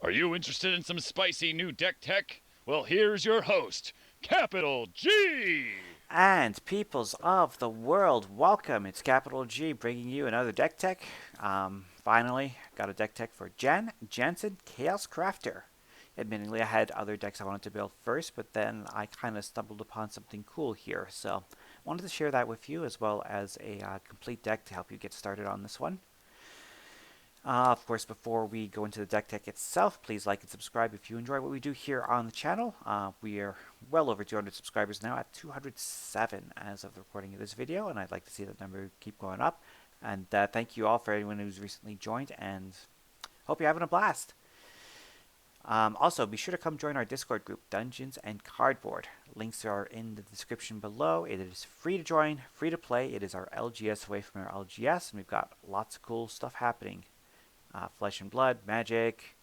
Are you interested in some spicy new deck tech? Well, here's your host, Capital G! And peoples of the world, welcome. It's Capital G bringing you another deck tech. Finally, got a deck tech for Jansen Chaos Crafter. Admittingly, I had other decks I wanted to build first, but then I kind of stumbled upon something cool here. So, wanted to share that with you as well as a complete deck to help you get started on this one. Of course, before we go into the deck tech itself, please like and subscribe if you enjoy what we do here on the channel. We are well over 200 subscribers now, at 207 as of the recording of this video, and I'd like to see that number keep going up. And thank you all for anyone who's recently joined, and hope you're having a blast. Also, be sure to come join our Discord group, Dungeons and Cardboard. Links are in the description below. It is free to join, free to play. It is our LGS away from our LGS, and we've got lots of cool stuff happening. Flesh and Blood, Magic.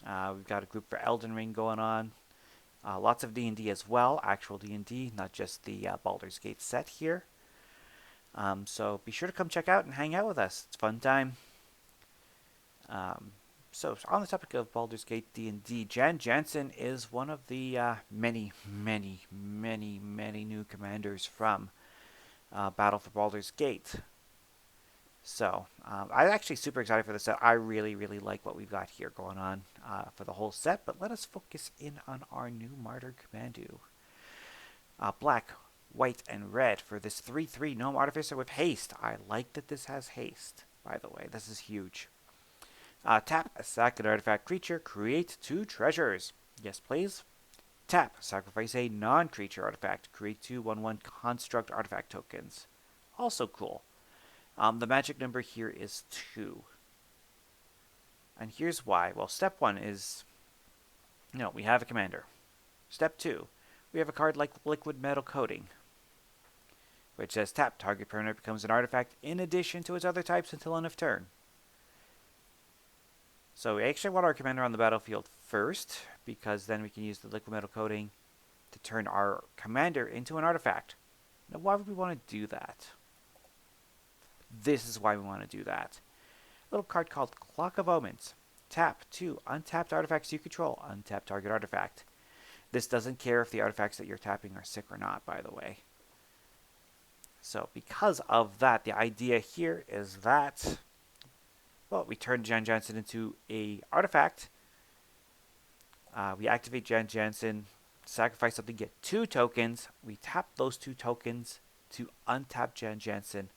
We've got a group for Elden Ring going on. Lots of D&D as well, actual D&D, not just the Baldur's Gate set here. So be sure to come check out and hang out with us. It's a fun time. So on the topic of Baldur's Gate D&D, Jansen is one of the many new commanders from Battle for Baldur's Gate. So, I'm actually super excited for this set. I really like what we've got here going on for the whole set. But let us focus in on our new Martyr Commandu. Black, white, and red for this 3/3 Gnome Artificer with haste. I like that this has haste, by the way. This is huge. Tap, sack an artifact creature, create 2 treasures. Yes, please. Tap, sacrifice a non-creature artifact, create 2 1/1 construct artifact tokens. Also cool. The magic number here is 2. And here's why. Well, step 1 is, we have a commander. Step 2, we have a card like Liquid Metal Coating, which says tap, target permanent becomes an artifact in addition to its other types until end of turn. So we actually want our commander on the battlefield first, because then we can use the Liquid Metal Coating to turn our commander into an artifact. Now, why would we want to do that? This is why we want to do that. A little card called Clock of Omens. Tap 2 untapped artifacts you control. Untap target artifact. This doesn't care if the artifacts that you're tapping are sick or not, by the way. So because of that, the idea here is that, well, we turn Jansen into a artifact. We activate Jansen, sacrifice something, get 2 tokens. We tap those 2 tokens to untap Jansen.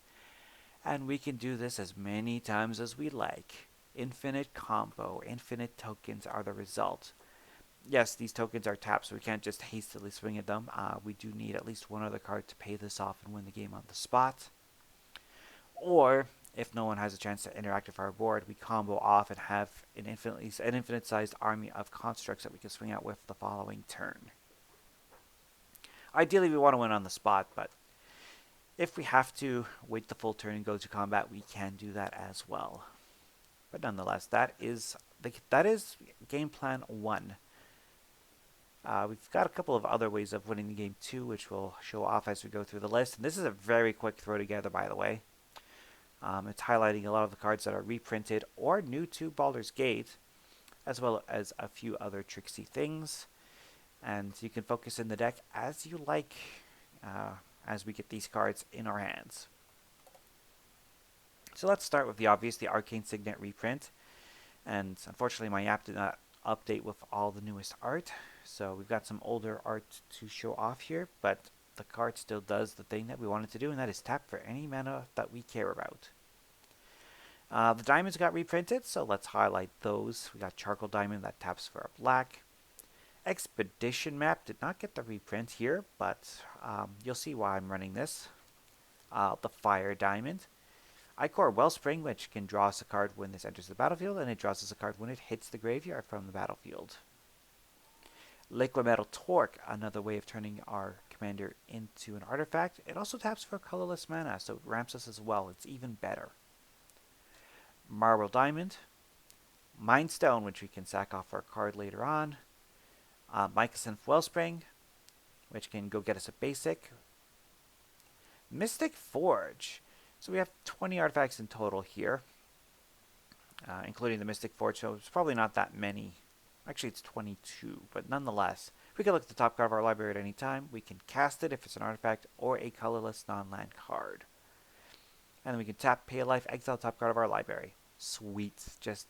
And we can do this as many times as we like. Infinite combo, infinite tokens are the result. Yes, these tokens are tapped, so we can't just hastily swing at them. We do need at least one other card to pay this off and win the game on the spot. Or, if no one has a chance to interact with our board, we combo off and have an infinite-sized army of constructs that we can swing out with the following turn. Ideally, we want to win on the spot, but if we have to wait the full turn and go to combat, we can do that as well. But nonetheless, that is game plan 1. We've got a couple of other ways of winning the game too, which we'll show off as we go through the list. And this is a very quick throw together, by the way. It's highlighting a lot of the cards that are reprinted or new to Baldur's Gate, as well as a few other tricksy things. And you can focus in the deck as you like, as we get these cards in our hands. So let's start with the obvious, the Arcane Signet reprint. And unfortunately my app did not update with all the newest art, so we've got some older art to show off here, but the card still does the thing that we wanted to do, and that is tap for any mana that we care about. The diamonds got reprinted, so let's highlight those. We got Charcoal Diamond that taps for a black. Expedition Map did not get the reprint here, but you'll see why I'm running this. The Fire Diamond. Icor Wellspring, which can draw us a card when this enters the battlefield, and it draws us a card when it hits the graveyard from the battlefield. Liquid Metal Torque, another way of turning our commander into an artifact. It also taps for colorless mana, so it ramps us as well. It's even better. Marble Diamond. Mind Stone, which we can sack off for a card later on. Mycosynth Wellspring, which can go get us a basic. Mystic Forge. So we have 20 artifacts in total here, including the Mystic Forge, so it's probably not that many Actually, it's 22, but nonetheless, we can look at the top card of our library at any time. We can cast it if it's an artifact or a colorless non-land card. And then we can tap, pay a life, exile the top card of our library. Sweet. Just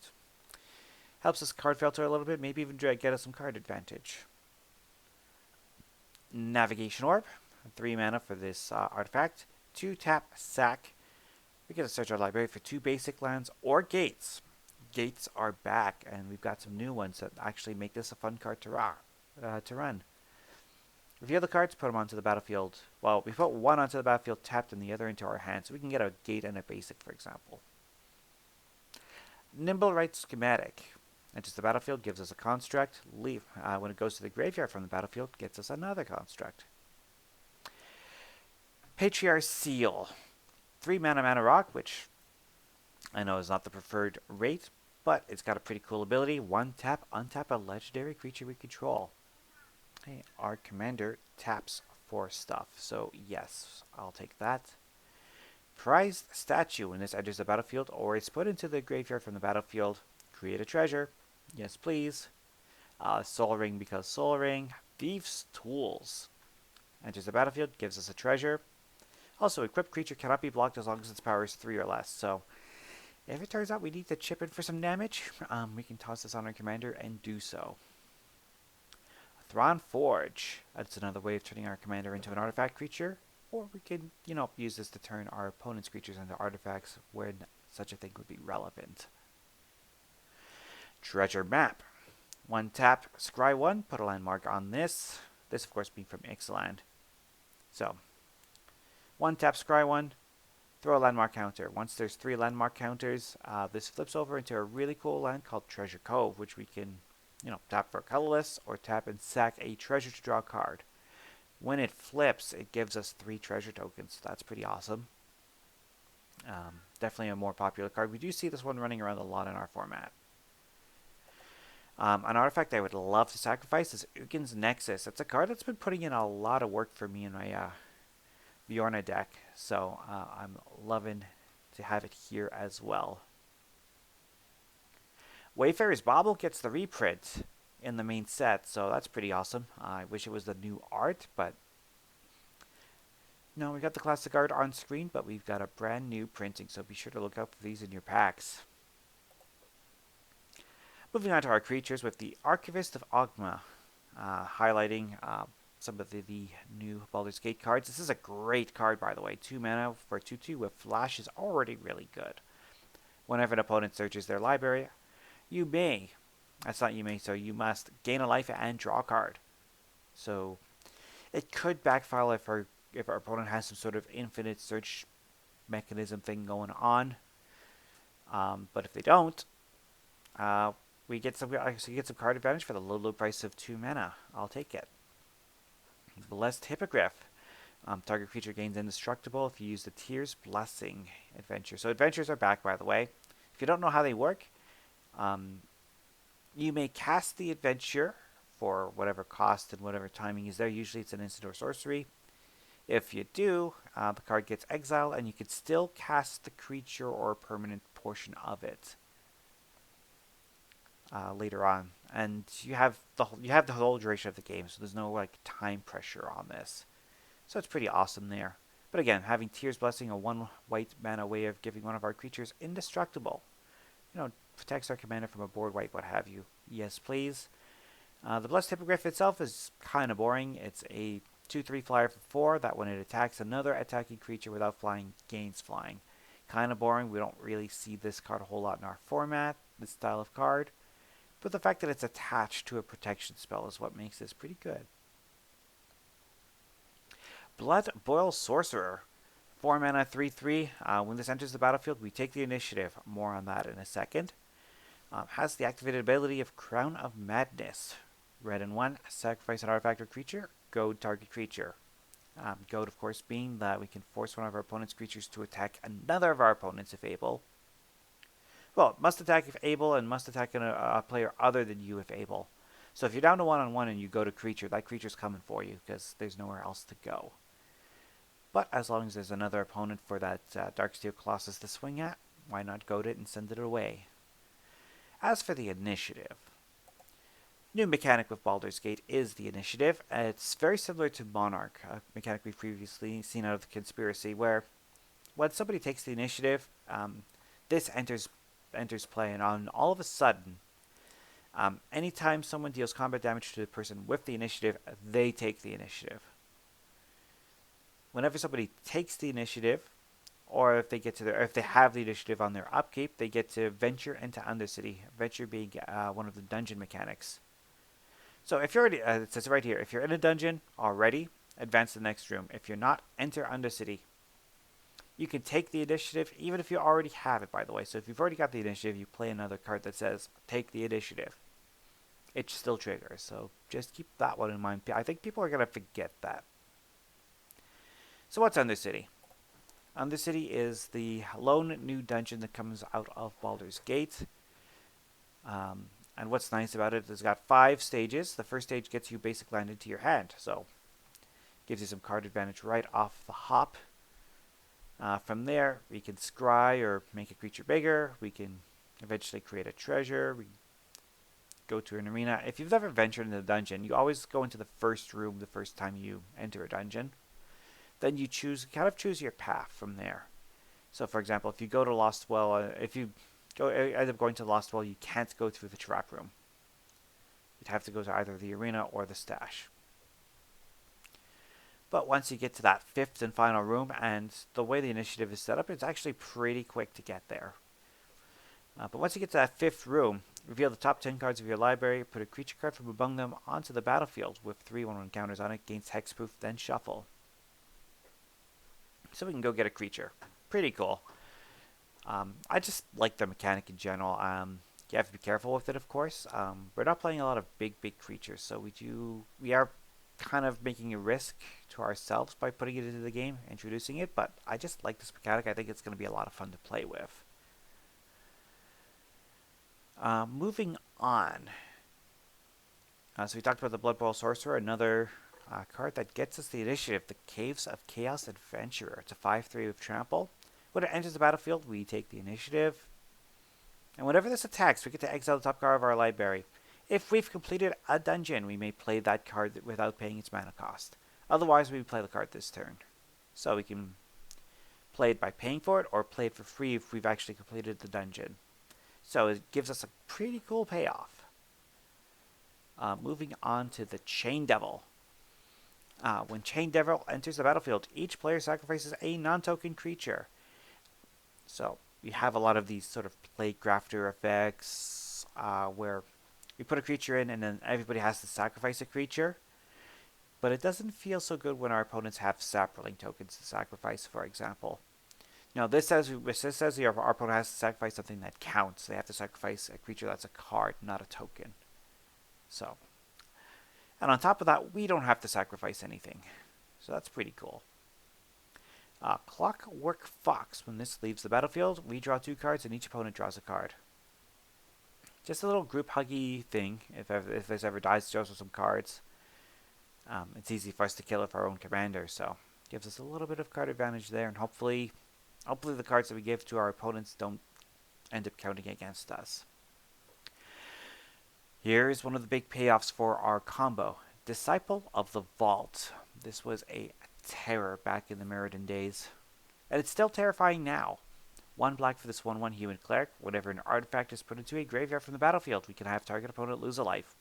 helps us card filter a little bit, maybe even get us some card advantage. Navigation Orb, 3 mana for this artifact. 2 tap, sack. We get to search our library for 2 basic lands or gates. Gates are back, and we've got some new ones that actually make this a fun card to run. Reveal the cards, put them onto the battlefield. Well, we put one onto the battlefield tapped and the other into our hand, so we can get a gate and a basic, for example. Nimble Right Schematic. Enters the battlefield, gives us a construct. Leave. When it goes to the graveyard from the battlefield, gets us another construct. Patriarch's Seal. 3 mana rock, which I know is not the preferred rate, but it's got a pretty cool ability. 1 tap, untap a legendary creature we control. Hey, our commander taps for stuff, so yes, I'll take that. Prized Statue. When this enters the battlefield or is put into the graveyard from the battlefield, create a treasure. Yes, please. Soul Ring because Soul Ring. Thieves Tools. Enters the battlefield, gives us a treasure. Also, equipped creature cannot be blocked as long as its power is 3 or less, so if it turns out we need to chip in for some damage, we can toss this on our commander and do so. Thrawn Forge. That's another way of turning our commander into an artifact creature, or we can, use this to turn our opponent's creatures into artifacts when such a thing would be relevant. Treasure Map. 1 tap, scry 1, put a landmark on this. This, of course, being from Ixalan. So, 1 tap, scry 1, throw a landmark counter. Once there's 3 landmark counters, this flips over into a really cool land called Treasure Cove, which we can, tap for a colorless or tap and sack a treasure to draw a card. When it flips, it gives us 3 treasure tokens. So that's pretty awesome. Definitely a more popular card. We do see this one running around a lot in our format. An artifact I would love to sacrifice is Ugin's Nexus. It's a card that's been putting in a lot of work for me in my Bjorna deck, so I'm loving to have it here as well. Wayfarer's Bauble gets the reprint in the main set, so that's pretty awesome. I wish it was the new art, but no, we got the classic art on screen, but we've got a brand new printing, so be sure to look out for these in your packs. Moving on to our creatures with the Archivist of Ogma, highlighting some of the new Baldur's Gate cards. This is a great card, by the way. 2 mana for 2/2 with Flash is already really good. Whenever an opponent searches their library, you must gain a life and draw a card. So it could backfire if our opponent has some sort of infinite search mechanism thing going on. But if they don't, we get some card advantage for the low price of 2 mana. I'll take it. Blessed Hippogriff. Target creature gains indestructible if you use the Tears Blessing adventure. So adventures are back, by the way. If you don't know how they work, you may cast the adventure for whatever cost and whatever timing is there. Usually it's an instant or sorcery. If you do, the card gets exiled and you can still cast the creature or permanent portion of it later on. And you have the whole duration of the game, so there's no time pressure on this. So it's pretty awesome there. But again, having Tears Blessing, a 1 white mana way of giving one of our creatures indestructible. Protects our commander from a board wipe, what have you. Yes, please. The Blessed Hippogriff itself is kind of boring. It's a 2/3 flyer for 4 that when it attacks another attacking creature without flying, gains flying. Kind of boring. We don't really see this card a whole lot in our format, this style of card. But the fact that it's attached to a protection spell is what makes this pretty good. Bloodboil Sorcerer. 4 mana, 3/3. When this enters the battlefield, we take the initiative. More on that in a second. Has the activated ability of Crown of Madness. Red and 1, sacrifice an artifact or creature, goad target creature. Goad, of course, being that we can force one of our opponent's creatures to attack another of our opponents if able. Well, must attack if able and must attack a player other than you if able. So if you're down to 1-on-1 and you go to creature, that creature's coming for you because there's nowhere else to go. But as long as there's another opponent for that Darksteel Colossus to swing at, why not goad it and send it away? As for the initiative, New mechanic with Baldur's Gate is the initiative. It's very similar to Monarch, a mechanic we've previously seen out of the Conspiracy, where when somebody takes the initiative, this enters play, and on all of a sudden, anytime someone deals combat damage to the person with the initiative, they take the initiative. Whenever somebody takes the initiative, or if they have the initiative on their upkeep, they get to venture into Undercity. Venture being one of the dungeon mechanics. So if you're already, it says right here, if you're in a dungeon already, advance to the next room. If you're not, enter Undercity. You can take the initiative, even if you already have it, by the way. So if you've already got the initiative, you play another card that says, take the initiative. It still triggers, so just keep that one in mind. I think people are going to forget that. So what's Undercity? Undercity is the lone new dungeon that comes out of Baldur's Gate. And what's nice about it is it's got 5 stages. The first stage gets you basic land into your hand, so gives you some card advantage right off the hop. From there, we can scry or make a creature bigger. We can eventually create a treasure. We go to an arena. If you've never ventured into a dungeon, you always go into the first room the first time you enter a dungeon. Then you choose your path from there. So, for example, if you go to Lost Well, if you end up going to Lost Well, you can't go through the trap room. You'd have to go to either the arena or the stash. But once you get to that 5th and final room, and the way the initiative is set up, it's actually pretty quick to get there. But once you get to that 5th room, reveal the top 10 cards of your library, put a creature card from among them onto the battlefield with 3 1/1 counters on it, gains hexproof, then shuffle. So we can go get a creature. Pretty cool. I just like the mechanic in general. You have to be careful with it, of course. We're not playing a lot of big creatures, so we are kind of making a risk to ourselves by putting it into the game, introducing it, but I just like this mechanic. I think it's going to be a lot of fun to play with. Moving on. So we talked about the Bloodboil Sorcerer, another card that gets us the initiative, the Caves of Chaos Adventurer. It's a 5/3 with trample. When it enters the battlefield, we take the initiative. And whenever this attacks, we get to exile the top card of our library. If we've completed a dungeon, we may play that card without paying its mana cost. Otherwise, we play the card this turn. So we can play it by paying for it, or play it for free if we've actually completed the dungeon. So it gives us a pretty cool payoff. Moving on to the Chain Devil. When Chain Devil enters the battlefield, each player sacrifices a non-token creature. So we have a lot of these sort of Plague Grafter effects where we put a creature in and then everybody has to sacrifice a creature. But it doesn't feel so good when our opponents have sapling tokens to sacrifice, for example. Now this says our opponent has to sacrifice something that counts. They have to sacrifice a creature that's a card, not a token. So, and on top of that, we don't have to sacrifice anything. So that's pretty cool. Clockwork Fox. When this leaves the battlefield, we draw 2 cards and each opponent draws a card. Just a little group huggy thing. If this ever dies, throws us some cards. It's easy for us to kill with our own commander, so gives us a little bit of card advantage there, and hopefully the cards that we give to our opponents don't end up counting against us. Here's one of the big payoffs for our combo. Disciple of the Vault. This was a terror back in the Meriden days, and it's still terrifying now. 1 black for this 1/1 human cleric. Whenever an artifact is put into a graveyard from the battlefield, we can have target opponent lose a life.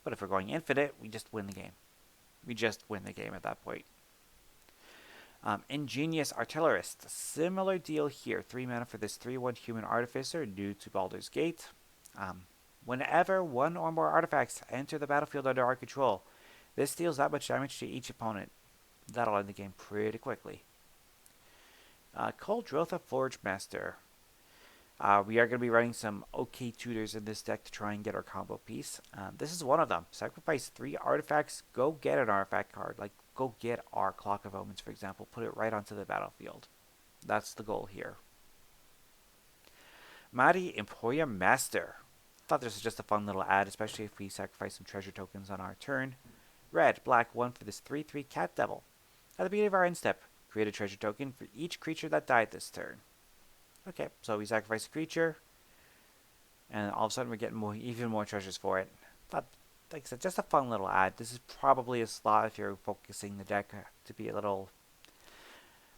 But if we're going infinite, we just win the game. We just win the game at that point. Ingenious Artillerist. Similar deal here. 3 mana for this 3/1 human artificer, new to Baldur's Gate. Whenever 1 or more artifacts enter the battlefield under our control, this deals that much damage to each opponent. That'll end the game pretty quickly. Kuldrotha Forge Master. We are going to be running some okay tutors in this deck to try and get our combo piece. This is one of them. Sacrifice 3 artifacts, go get an artifact card. Like, go get our Clock of Omens, for example. Put it right onto the battlefield. That's the goal here. Mighty Emporium Master. Thought this was just a fun little ad, especially if we sacrifice some treasure tokens on our turn. Red, black, 1 for this 3/3 Cat Devil. At the beginning of our end step, create a treasure token for each creature that died this turn. Okay, so we sacrifice a creature. and all of a sudden we're getting even more treasures for it. But like I said, just a fun little ad. This is probably a slot if you're focusing the deck to be a little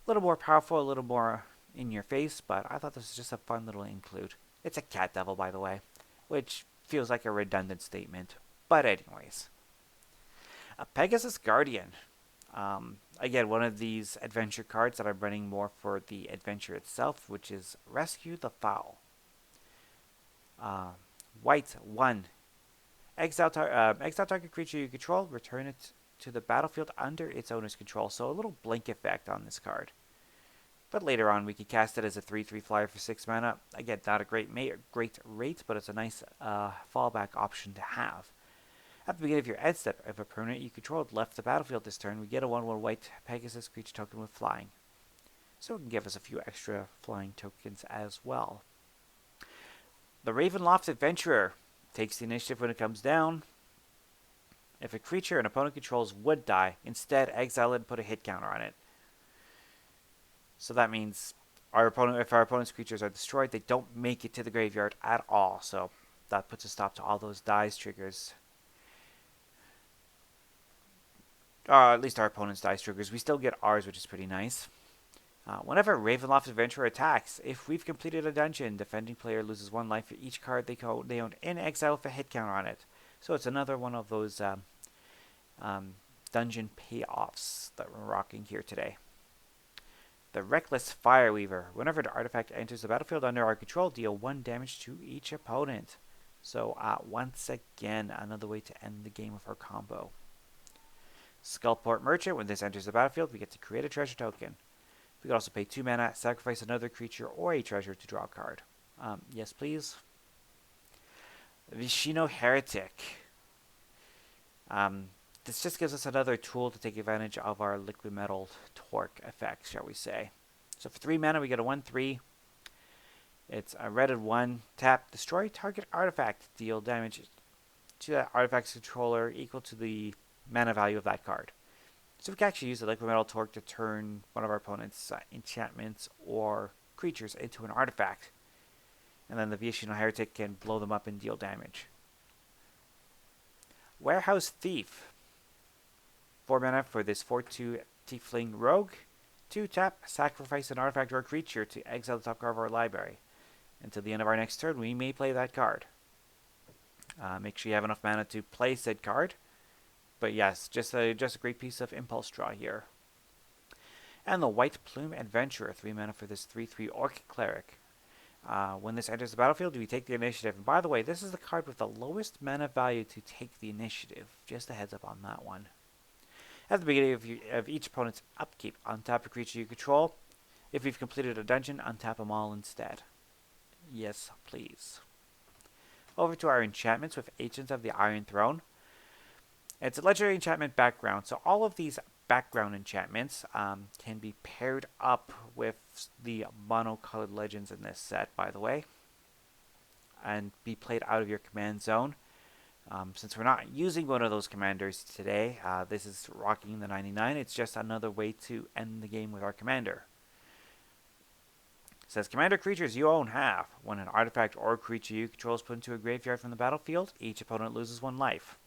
more powerful, a little more in your face. But I thought this was just a fun little include. It's a cat devil, by the way, which feels like a redundant statement. But anyways, a Pegasus Guardian. Again, one of these adventure cards that I'm running more for the adventure itself, which is Rescue the Fowl. White 1. Exile target creature you control, return it to the battlefield under its owner's control. So a little blink effect on this card. But later on, we can cast it as a 3/3 flyer for 6 mana. Again, not a great rate, but it's a nice fallback option to have. At the beginning of your end step, if a permanent you controlled left the battlefield this turn, we get a 1/1 white Pegasus creature token with flying. So it can give us a few extra flying tokens as well. The Ravenloft Adventurer takes the initiative when it comes down. If a creature an opponent controls would die, instead exile it and put a hit counter on it. So that means if our opponent's creatures are destroyed, they don't make it to the graveyard at all. So that puts a stop to all those dies triggers. At least our opponent's dice triggers. We still get ours, which is pretty nice. Whenever Ravenloft Adventurer attacks, if we've completed a dungeon, defending player loses 1 life for each card they own in exile with a hit counter on it. So it's another one of those dungeon payoffs that we're rocking here today. The Reckless Fireweaver. Whenever the artifact enters the battlefield under our control, deal 1 damage to each opponent. So once again, another way to end the game with our combo. Skullport Merchant. When this enters the battlefield, we get to create a treasure token. We can also pay 2 mana, sacrifice another creature or a treasure to draw a card. Yes, please. Vishino Heretic. This just gives us another tool to take advantage of our liquid metal torque effect, shall we say. So for 3 mana, we get a 1/3. It's a red and 1. Tap, destroy target artifact. Deal damage to that artifact's controller equal to the mana value of that card. So we can actually use the liquid metal torque to turn one of our opponent's enchantments or creatures into an artifact. And then the Vishino Heretic can blow them up and deal damage. Warehouse Thief. 4 mana for this 4/2 Tiefling Rogue. 2 tap, sacrifice an artifact or a creature to exile the top card of our library. Until the end of our next turn, we may play that card. Make sure you have enough mana to play said card. But yes, just a great piece of impulse draw here. And the White Plume Adventurer. 3 mana for this 3/3 Orc Cleric. When this enters the battlefield, we take the initiative. And by the way, this is the card with the lowest mana value to take the initiative. Just a heads up on that one. At the beginning of each opponent's upkeep, untap a creature you control. If we've completed a dungeon, untap them all instead. Yes, please. Over to our enchantments with Agents of the Iron Throne. It's a legendary enchantment background, so all of these background enchantments can be paired up with the mono-colored legends in this set, by the way, and be played out of your command zone. Since we're not using one of those commanders today, this is rocking the 99. It's just another way to end the game with our commander. It says, commander creatures you own have. When an artifact or creature you control is put into a graveyard from the battlefield, each opponent loses 1 life.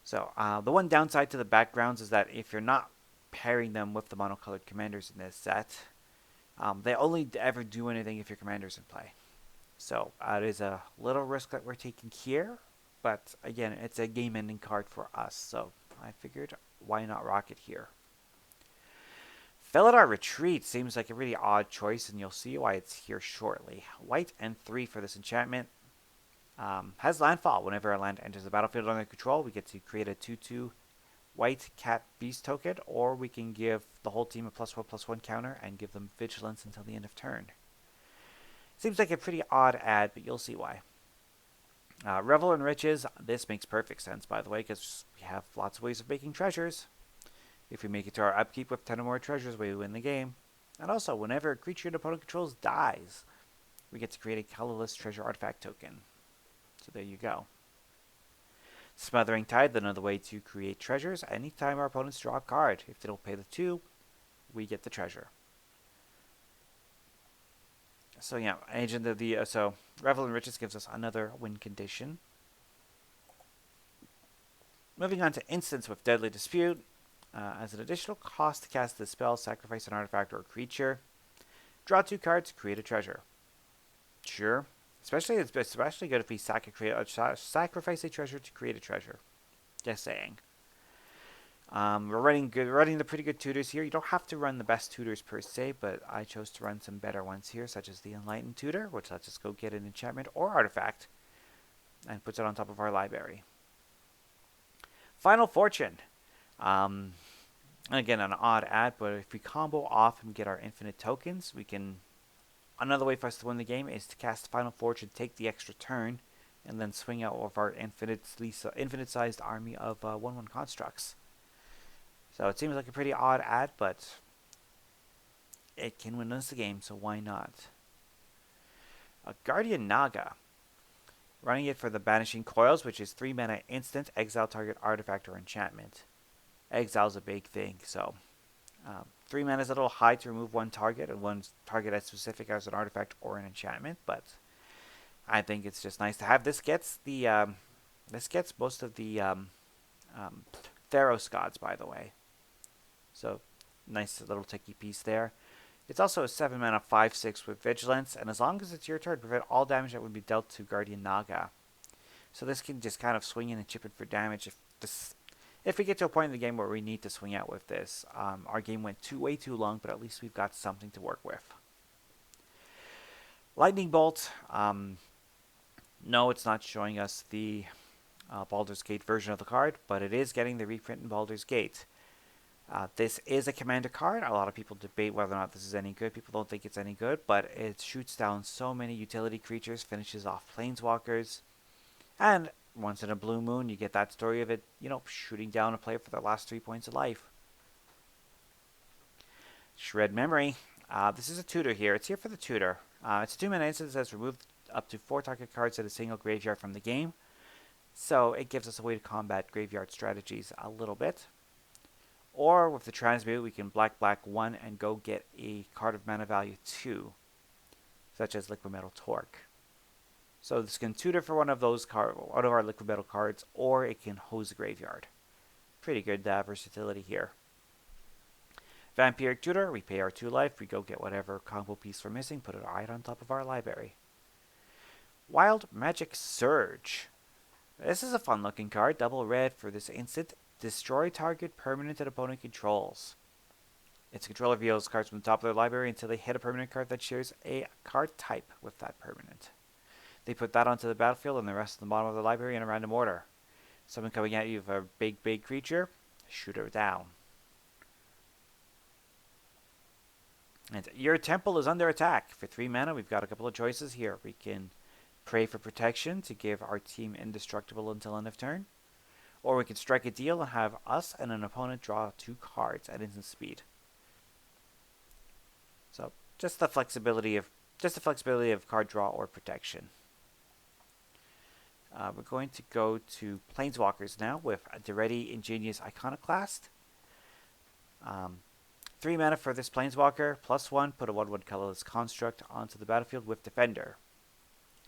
So, the one downside to the backgrounds is that if you're not pairing them with the monocolored commanders in this set, they only ever do anything if your commander's in play. So, it is a little risk that we're taking here, but again, it's a game-ending card for us, so I figured, why not rock it here? Felidar Retreat seems like a really odd choice, and you'll see why it's here shortly. White and 3 for this enchantment. Has landfall. Whenever a land enters the battlefield under control, we get to create a 2/2 white cat beast token, or we can give the whole team a +1/+1 counter and give them vigilance until the end of turn. Seems like a pretty odd ad, but you'll see why. Revel in Riches. This makes perfect sense, by the way, because we have lots of ways of making treasures. If we make it to our upkeep with 10 or more treasures, we win the game. And also, whenever a creature an opponent controls dies, we get to create a colorless treasure artifact token. So there you go. Smothering Tide, another way to create treasures. Anytime our opponents draw a card, if they don't pay the 2, we get the treasure. So yeah, Agent of the so Revel in Riches gives us another win condition. Moving on to Instants with Deadly Dispute. As an additional cost to cast the spell, sacrifice an artifact or a creature. Draw 2 cards, create a treasure. Sure. It's especially good if we sacrifice a treasure to create a treasure. Just saying. We're running the pretty good tutors here. You don't have to run the best tutors per se, but I chose to run some better ones here, such as the Enlightened Tutor, which lets us go get an enchantment or artifact, and puts it on top of our library. Final Fortune. Again, an odd ad, but if we combo off and get our infinite tokens, we can... Another way for us to win the game is to cast Final Fortune, take the extra turn, and then swing out with our infinite-sized army of 1/1 constructs. So it seems like a pretty odd ad, but it can win us the game, so why not? A Guardian Naga. Running it for the Banishing Coils, which is 3 mana instant, exile target artifact or enchantment. Exile's a big thing, so 3 mana is a little high to remove one target, and one target as specific as an artifact or an enchantment, but I think it's just nice to have. This gets most of the Theros gods, by the way. So nice little ticky piece there. It's also a 7 mana 5/6 with Vigilance, and as long as it's your turn, prevent all damage that would be dealt to Guardian Naga. So this can just kind of swing in and chip it for damage if we get to a point in the game where we need to swing out with this. Our game went way too long, but at least we've got something to work with. Lightning Bolt. No, it's not showing us the Baldur's Gate version of the card, but it is getting the reprint in Baldur's Gate. This is a commander card. A lot of people debate whether or not this is any good. People don't think it's any good, but it shoots down so many utility creatures, finishes off planeswalkers, and once in a blue moon, you get that story of it, shooting down a player for their last 3 points of life. Shred Memory. This is a tutor here. It's here for the tutor. It's a 2 mana instant that says remove up to 4 target cards at a single graveyard from the game. So it gives us a way to combat graveyard strategies a little bit. Or with the Transmute, we can black 1 and go get a card of mana value 2, such as Liquid Metal Torque. So this can tutor for one of our Liquid Metal cards, or it can hose the graveyard. Pretty good versatility here. Vampiric Tutor, we pay our 2 life, we go get whatever combo piece we're missing, put it right on top of our library. Wild Magic Surge. This is a fun looking card, double red for this instant. Destroy target permanent that opponent controls. Its controller reveals cards from the top of their library until they hit a permanent card that shares a card type with that permanent. They put that onto the battlefield and the rest of the bottom of the library in a random order. Someone coming at you with a big creature, shoot her down. And your temple is under attack. For 3 mana, we've got a couple of choices here. We can pray for protection to give our team indestructible until end of turn. Or we can strike a deal and have us and an opponent draw 2 cards at instant speed. So just the flexibility of card draw or protection. We're going to go to Planeswalkers now with the Ready Ingenious Iconoclast. 3 mana for this Planeswalker, +1, put a 1/1 colorless construct onto the battlefield with Defender.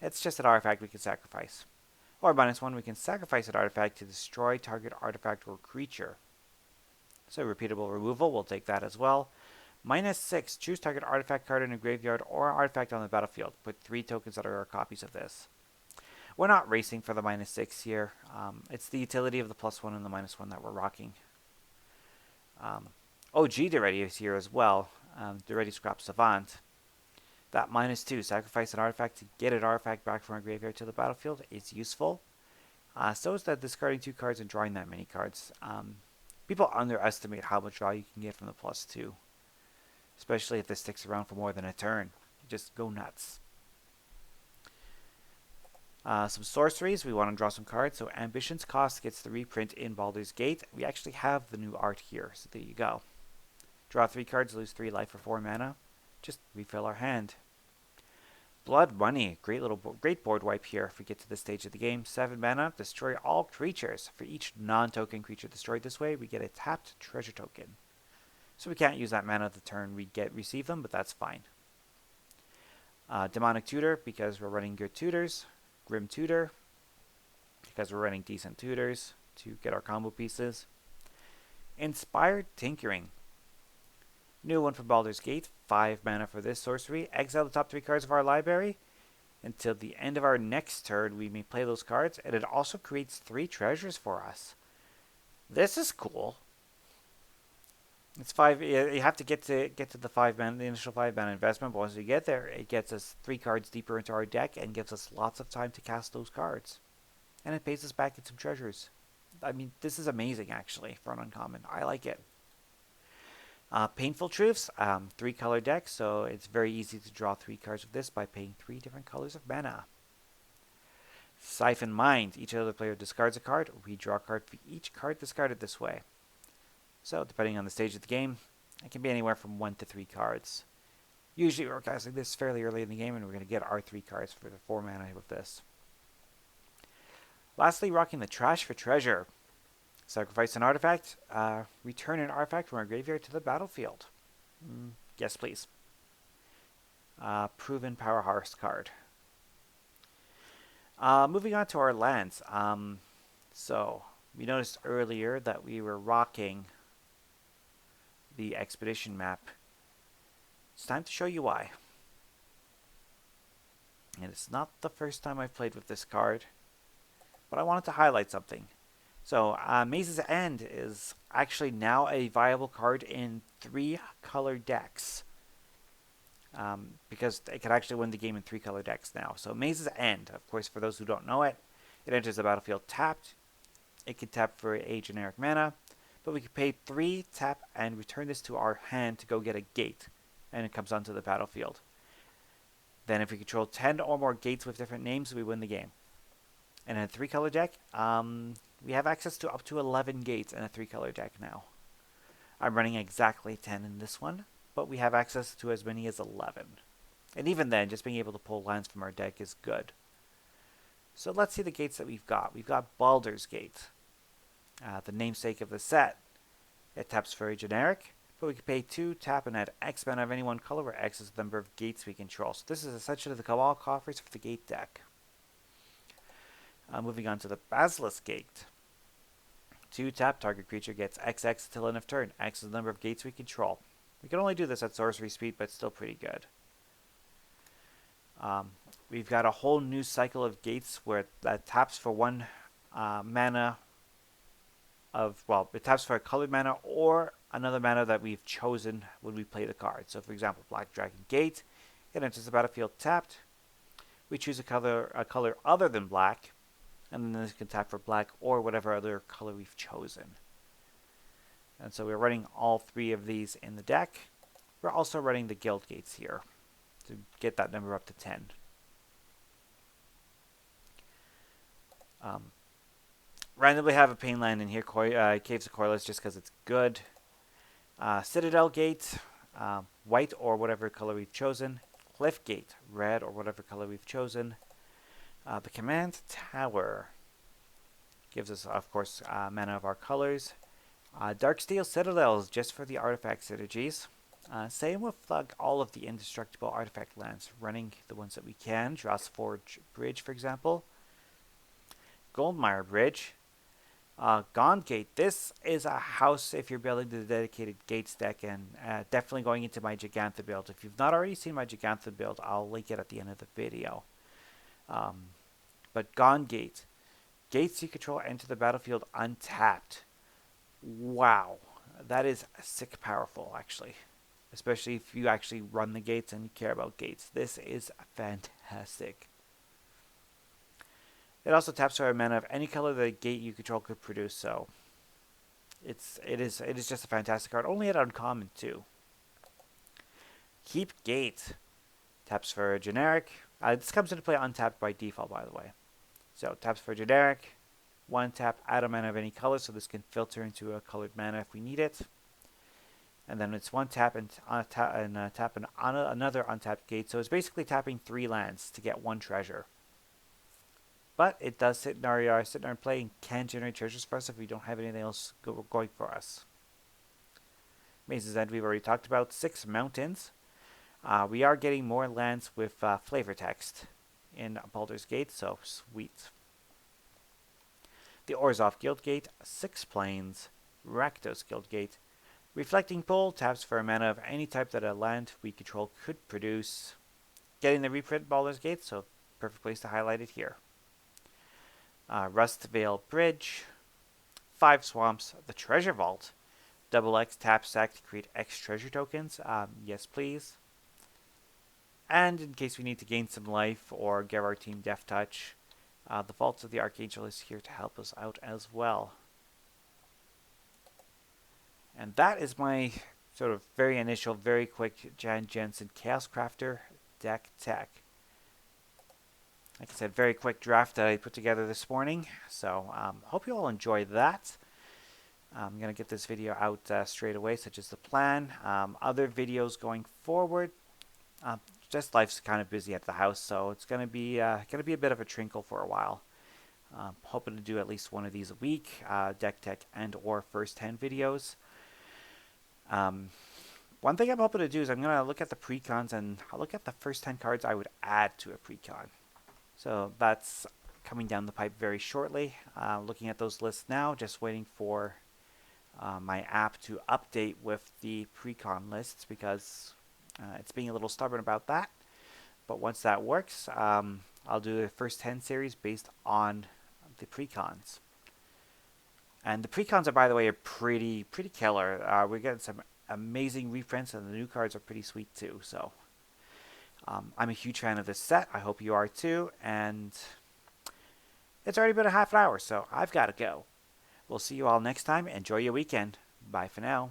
It's just an artifact we can sacrifice. Or -1, we can sacrifice an artifact to destroy target artifact or creature. So repeatable removal, we'll take that as well. -6, choose target artifact card in a graveyard or artifact on the battlefield. Put 3 tokens that are copies of this. We're not racing for the -6 here. It's the utility of the +1 and the -1 that we're rocking. OG Deready is here as well. Deready Scrap Savant. That -2, sacrifice an artifact to get an artifact back from our graveyard to the battlefield is useful. So is that discarding 2 cards and drawing that many cards. People underestimate how much draw you can get from the +2. Especially if this sticks around for more than a turn. You just go nuts. Some sorceries. We want to draw some cards. So Ambition's Cost gets the reprint in Baldur's Gate. We actually have the new art here. So there you go. Draw 3 cards, lose 3 life for 4 mana. Just refill our hand. Blood Money. Great board wipe here if we get to this stage of the game. 7 mana. Destroy all creatures. For each non-token creature destroyed this way, we get a tapped treasure token. So we can't use that mana the turn we receive them, but that's fine. Demonic Tutor, because we're running good tutors. Grim Tutor, because we're running decent tutors to get our combo pieces. Inspired Tinkering. New one for Baldur's Gate. 5 mana for this sorcery. Exile the top 3 cards of our library. Until the end of our next turn, we may play those cards, and it also creates 3 treasures for us. This is cool. It's 5. You have to get to the 5 mana, the initial 5 mana investment. But once we get there, it gets us 3 cards deeper into our deck and gives us lots of time to cast those cards, and it pays us back in some treasures. I mean, this is amazing actually for an uncommon. I like it. Painful Truths, 3 color deck, so it's very easy to draw 3 cards of this by paying 3 different colors of mana. Siphon Mind, each other player discards a card. We draw a card for each card discarded this way. So, depending on the stage of the game, it can be anywhere from 1 to 3 cards. Usually we're casting this fairly early in the game, and we're going to get our 3 cards for the 4 mana with this. Lastly, rocking the Trash for Treasure. Sacrifice an artifact, return an artifact from our graveyard to the battlefield. Yes, please. Proven Powerhouse card. Moving on to our lands. So, we noticed earlier that we were rocking the expedition map. It's time to show you why. And it's not the first time I've played with this card, but I wanted to highlight something. So, Maze's End is actually now a viable card in 3 color decks. Because it can actually win the game in 3 color decks now. So, Maze's End, of course, for those who don't know it, it enters the battlefield tapped. It can tap for a generic mana, but we can pay 3, tap, and return this to our hand to go get a gate, and it comes onto the battlefield. Then if we control 10 or more gates with different names, we win the game. And in a 3 color deck, we have access to up to 11 gates in a 3 color deck now. I'm running exactly 10 in this one, but we have access to as many as 11. And even then, just being able to pull lands from our deck is good. So let's see the gates that we've got. We've got Baldur's Gate, the namesake of the set. It taps for a generic, but we can pay 2, tap, and add X mana of any one color, where X is the number of gates we control. So this is essentially the Cabal coffers for the gate deck. Moving on to the Basilisk Gate. 2, tap, target creature gets XX until end of turn. X is the number of gates we control. We can only do this at sorcery speed, but still pretty good. We've got a whole new cycle of gates where that taps for 1 mana of, well, it taps for a colored mana or another mana that we've chosen when we play the card. So, for example, Black Dragon Gate, it enters the battlefield tapped. We choose a color other than black, and then this can tap for black or whatever other color we've chosen. And so we're running all 3 of these in the deck. We're also running the Guild Gates here to get that number up to 10. Randomly have a Pain Land in here, Caves of Coilers, just because it's good. Citadel Gate, white or whatever color we've chosen. Cliff Gate, red or whatever color we've chosen. The Command Tower gives us, of course, mana of our colors. Darksteel Citadels, just for the artifact synergies. Same with all of the indestructible artifact lands, running the ones that we can. Drossforge Bridge, for example. Goldmire Bridge. Gaunt Gate. This is a house if you're building the dedicated gates deck, and definitely going into my Gigantha build. If you've not already seen my Gigantha build, I'll link it at the end of the video. But Gaunt Gate. Gates you control enter the battlefield untapped. Wow. That is sick powerful, actually. Especially if you actually run the gates and you care about gates. This is fantastic. It also taps for a mana of any color that a gate you control could produce, so it is just a fantastic card. Only at uncommon too. Keep Gate. Taps for a generic. This comes into play untapped by default, by the way. So taps for a generic. 1 tap, add a mana of any color, so this can filter into a colored mana if we need it. And then it's 1 tap and tap another untapped gate. So it's basically tapping 3 lands to get 1 treasure. But it does sit in our play and can generate treasures for us if we don't have anything else going for us. Maze's End we've already talked about. 6 mountains. We are getting more lands with flavor text in Baldur's Gate, so sweet. The Orzhov Guildgate, 6 planes, Rakdos Guildgate. Reflecting Pool taps for a mana of any type that a land we control could produce. Getting the reprint Baldur's Gate, so perfect place to highlight it here. Rustvale Bridge, 5 Swamps, the Treasure Vault. Double X tap stack to create X treasure tokens. Yes, please. And in case we need to gain some life or give our team Death Touch, the Vaults of the Archangel is here to help us out as well. And that is my sort of very initial, very quick Jansen Chaos Crafter deck tech. Like I said, very quick draft that I put together this morning. So hope you all enjoy that. I'm going to get this video out straight away, such as the plan. Other videos going forward. Just life's kind of busy at the house, so it's going to be a bit of a trinkle for a while. Hoping to do at least one of these a week, deck tech and or first 10 videos. One thing I'm hoping to do is I'm going to look at the precons and I'll look at the first 10 cards I would add to a precon. So that's coming down the pipe very shortly. Looking at those lists now, just waiting for my app to update with the precon lists because it's being a little stubborn about that. But once that works, I'll do the first 10 series based on the precons. And the precons are, by the way, are pretty killer. We're getting some amazing reprints, and the new cards are pretty sweet too. So I'm a huge fan of this set. I hope you are too. And it's already been a half an hour, so I've got to go. We'll see you all next time. Enjoy your weekend. Bye for now.